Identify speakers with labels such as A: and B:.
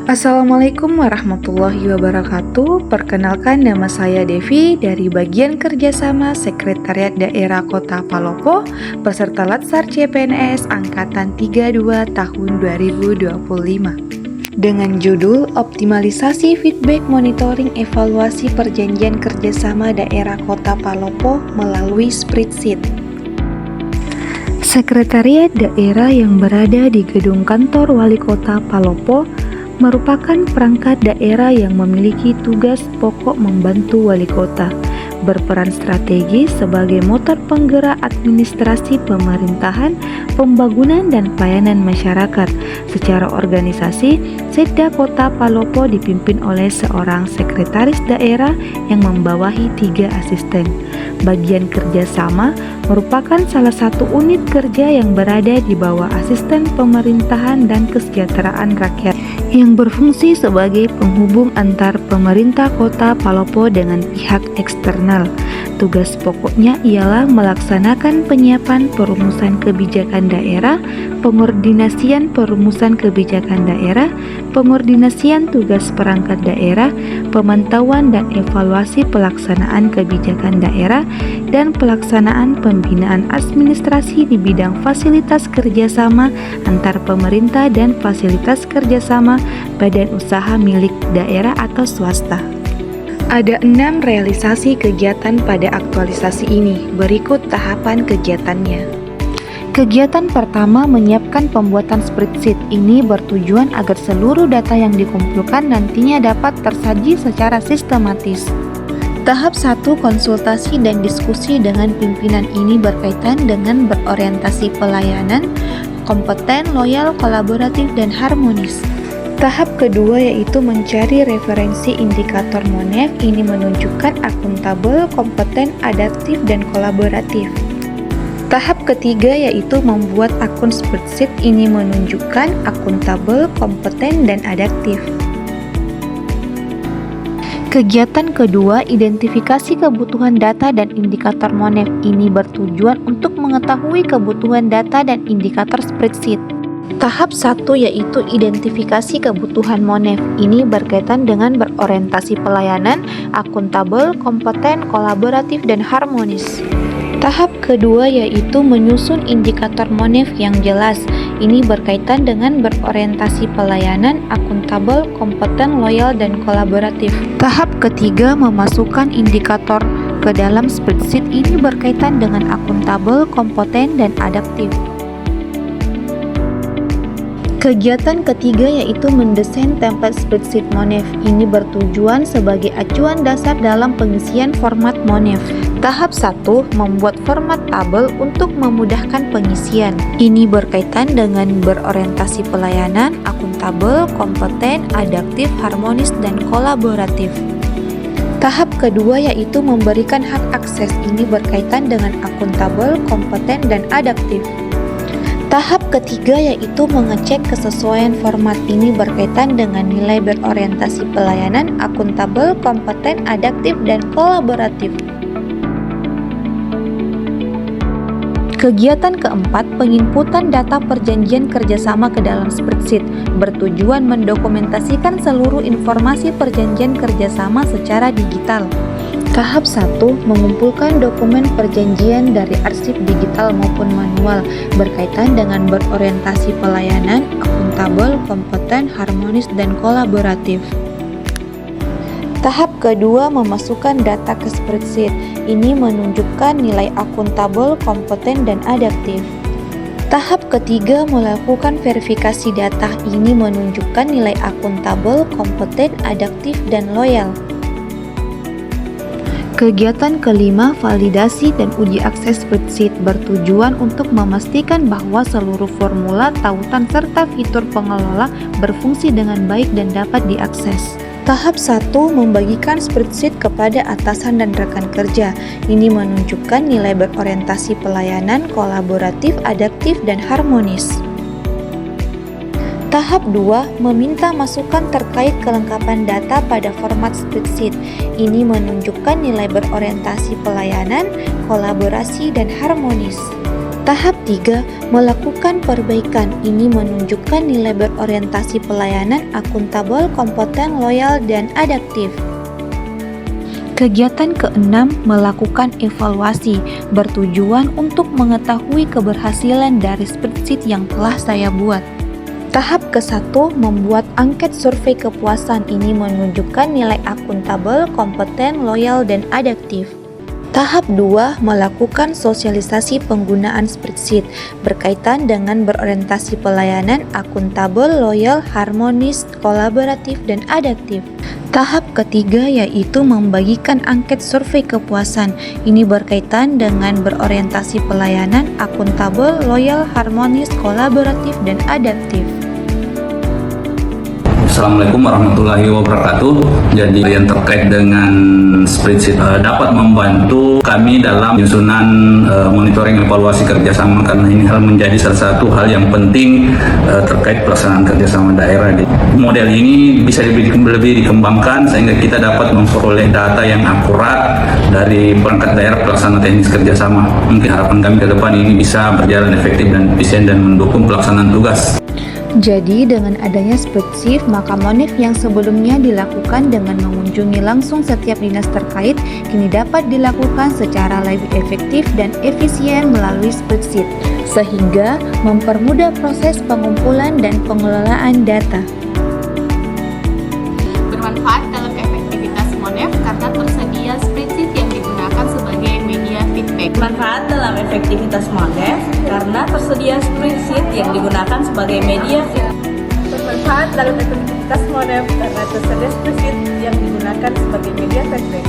A: Assalamualaikum warahmatullahi wabarakatuh. Perkenalkan, nama saya Devi dari bagian kerjasama Sekretariat Daerah Kota Palopo, peserta Latsar CPNS Angkatan 32 tahun 2025. Dengan judul Optimalisasi Feedback Monitoring Evaluasi Perjanjian Kerjasama Daerah Kota Palopo melalui Spreadsheet. Sekretariat daerah yang berada di gedung kantor Wali Kota Palopo merupakan perangkat daerah yang memiliki tugas pokok membantu wali kota, berperan strategis sebagai motor penggerak administrasi pemerintahan, pembangunan dan pelayanan masyarakat. Secara organisasi, Setda Kota Palopo dipimpin oleh seorang sekretaris daerah yang membawahi 3 asisten. Bagian kerjasama merupakan salah satu unit kerja yang berada di bawah asisten pemerintahan dan kesejahteraan rakyat yang berfungsi sebagai penghubung antar pemerintah kota Palopo dengan pihak eksternal. Tugas pokoknya ialah melaksanakan penyiapan perumusan kebijakan daerah, pengordinasian perumusan kebijakan daerah, pengordinasian tugas perangkat daerah, pemantauan dan evaluasi pelaksanaan kebijakan daerah, dan pelaksanaan pembinaan administrasi di bidang fasilitas kerjasama antar pemerintah dan fasilitas kerjasama badan usaha milik daerah atau swasta. Ada 6 realisasi kegiatan pada aktualisasi ini. Berikut tahapan kegiatannya. Kegiatan pertama, menyiapkan pembuatan spreadsheet. Ini bertujuan agar seluruh data yang dikumpulkan nantinya dapat tersaji secara sistematis. Tahap 1, konsultasi dan diskusi dengan pimpinan. Ini berkaitan dengan berorientasi pelayanan, kompeten, loyal, kolaboratif, dan harmonis. Tahap kedua yaitu mencari referensi indikator MONEF. Ini menunjukkan akuntabel, kompeten, adaptif, dan kolaboratif. Tahap ketiga yaitu membuat akun spreadsheet. Ini menunjukkan akuntabel, kompeten, dan adaptif. Kegiatan kedua, identifikasi kebutuhan data dan indikator MONEF. Ini bertujuan untuk mengetahui kebutuhan data dan indikator spreadsheet. Tahap 1 yaitu identifikasi kebutuhan MONEF. Ini berkaitan dengan berorientasi pelayanan, akuntabel, kompeten, kolaboratif, dan harmonis. Tahap kedua yaitu menyusun indikator MONEF yang jelas. Ini berkaitan dengan berorientasi pelayanan, akuntabel, kompeten, loyal, dan kolaboratif. Tahap ketiga, memasukkan indikator ke dalam spreadsheet. Ini berkaitan dengan akuntabel, kompeten, dan adaptif. Kegiatan ketiga yaitu mendesain template spreadsheet MONEF. Ini bertujuan sebagai acuan dasar dalam pengisian format MONEF. Tahap 1, membuat format tabel untuk memudahkan pengisian. Ini berkaitan dengan berorientasi pelayanan, akuntabel, kompeten, adaptif, harmonis, dan kolaboratif. Tahap kedua yaitu memberikan hak akses. Ini berkaitan dengan akuntabel, kompeten, dan adaptif. Tahap ketiga yaitu mengecek kesesuaian format. Ini berkaitan dengan nilai berorientasi pelayanan, akuntabel, kompeten, adaptif, dan kolaboratif. Kegiatan keempat, penginputan data perjanjian kerjasama ke dalam spreadsheet, bertujuan mendokumentasikan seluruh informasi perjanjian kerjasama secara digital. Tahap 1, mengumpulkan dokumen perjanjian dari arsip digital maupun manual, berkaitan dengan berorientasi pelayanan, akuntabel, kompeten, harmonis, dan kolaboratif. Tahap kedua, memasukkan data ke spreadsheet. Ini menunjukkan nilai akuntabel, kompeten, dan adaptif. Tahap ketiga, melakukan verifikasi data. Ini menunjukkan nilai akuntabel, kompeten, adaptif, dan loyal. Kegiatan kelima, validasi dan uji akses spreadsheet, bertujuan untuk memastikan bahwa seluruh formula, tautan, serta fitur pengelola berfungsi dengan baik dan dapat diakses. Tahap 1, membagikan spreadsheet kepada atasan dan rekan kerja. Ini menunjukkan nilai berorientasi pelayanan, kolaboratif, adaptif, dan harmonis. Tahap 2, meminta masukan terkait kelengkapan data pada format spreadsheet. Ini menunjukkan nilai berorientasi pelayanan, kolaborasi, dan harmonis. Tahap 3, melakukan perbaikan. Ini menunjukkan nilai berorientasi pelayanan, akuntabel, kompeten, loyal, dan adaptif. Kegiatan keenam, melakukan evaluasi, bertujuan untuk mengetahui keberhasilan dari spreadsheet yang telah saya buat. Tahap ke-1, membuat angket survei kepuasan. Ini menunjukkan nilai akuntabel, kompeten, loyal, dan adaptif. Tahap 2, melakukan sosialisasi penggunaan spreadsheet berkaitan dengan berorientasi pelayanan, akuntabel, loyal, harmonis, kolaboratif, dan adaptif. Tahap ketiga yaitu membagikan angket survei kepuasan. Ini berkaitan dengan berorientasi pelayanan, akuntabel, loyal, harmonis, kolaboratif, dan adaptif.
B: Assalamualaikum warahmatullahi wabarakatuh. Jadi yang terkait dengan spreadsheet dapat membantu kami dalam penyusunan monitoring evaluasi kerjasama, karena ini menjadi salah satu hal yang penting terkait pelaksanaan kerjasama daerah. Model ini bisa lebih dikembangkan sehingga kita dapat memperoleh data yang akurat dari perangkat daerah pelaksana teknis kerjasama. Mungkin harapan kami ke depan ini bisa berjalan efektif dan efisien dan mendukung pelaksanaan tugas.
A: Jadi dengan adanya spreadsheet, maka monif yang sebelumnya dilakukan dengan mengunjungi langsung setiap dinas terkait kini dapat dilakukan secara lebih efektif dan efisien melalui spreadsheet, sehingga mempermudah proses pengumpulan dan pengelolaan data.
C: Bermanfaat dalam efektivitas monef karena tersedia spreadsheet yang digunakan sebagai media feedback.
D: Bermanfaat dalam efektivitas monef karena tersedia spreadsheet yang digunakan sebagai media feedback.
E: Bermanfaat dalam efektivitas monef karena tersedia spreadsheet yang digunakan sebagai media feedback.